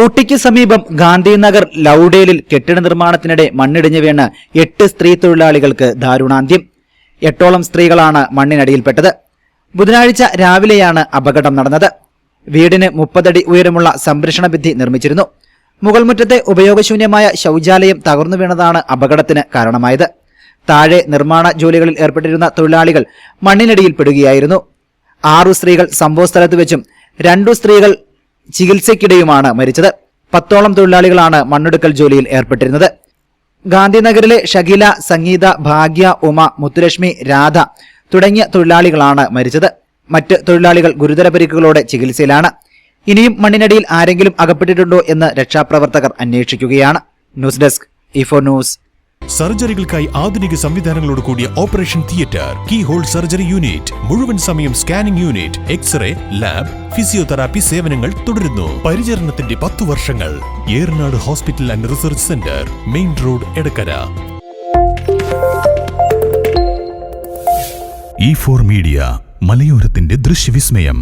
ഊട്ടിക്ക് സമീപം ഗാന്ധിനഗർ ലൌഡേലിൽ കെട്ടിട നിർമ്മാണത്തിനിടെ മണ്ണിടിഞ്ഞു വീണ് 8 സ്ത്രീ തൊഴിലാളികൾക്ക് ദാരുണാന്ത്യം. 8ഓളം സ്ത്രീകളാണ് മണ്ണിനടിയിൽപ്പെട്ടത്. ബുധനാഴ്ച രാവിലെയാണ് അപകടം നടന്നത്. വീടിന് 30 അടി ഉയരമുള്ള സംരക്ഷണ ഭിത്തി നിർമ്മിച്ചിരുന്നു. മുകൾമുറ്റത്തെ ഉപയോഗശൂന്യമായ ശൌചാലയം തകർന്നു വീണതാണ് അപകടത്തിന് കാരണമായത്. താഴെ നിർമ്മാണ ജോലികളിൽ ഏർപ്പെട്ടിരുന്ന തൊഴിലാളികൾ മണ്ണിനടിയിൽപ്പെടുകയായിരുന്നു. 6 സ്ത്രീകൾ സംഭവസ്ഥലത്ത് വെച്ചും 2 സ്ത്രീകൾ ചികിത്സയ്ക്കിടെയുമാണ് മരിച്ചത്. 10ഓളം തൊഴിലാളികളാണ് മണ്ണെടുക്കൽ ജോലിയിൽ ഏർപ്പെട്ടിരുന്നത്. ഗാന്ധിനഗറിലെ ഷകീല, സംഗീത, ഭാഗ്യ, ഉമ, മുത്തുലക്ഷ്മി, രാധ തുടങ്ങിയ തൊഴിലാളികളാണ് മരിച്ചത്. മറ്റ് തൊഴിലാളികൾ ഗുരുതര പരിക്കുകളോടെ ചികിത്സയിലാണ്. ഇനിയും മണ്ണിനടിയിൽ ആരെങ്കിലും അകപ്പെട്ടിട്ടുണ്ടോ എന്ന് രക്ഷാപ്രവർത്തകർ അന്വേഷിക്കുകയാണ്. ന്യൂസ് ഡെസ്ക് ഇഫോ ന്യൂസ്. സർജറികൾക്കായി ആധുനിക സംവിധാനങ്ങളോട് കൂടിയ operation theatre, key hole surgery unit, മുഴുവൻ സമയം scanning unit, x-ray, lab, physiotherapy സേവനങ്ങൾ തുടരുന്നു. പരിചരണത്തിന്റെ 10 വർഷങ്ങൾ. Eranad hospital and research centre, main road, Edakkara. E4 media, മലയോരത്തിന്റെ ദൃശ്യവിസ്മയം.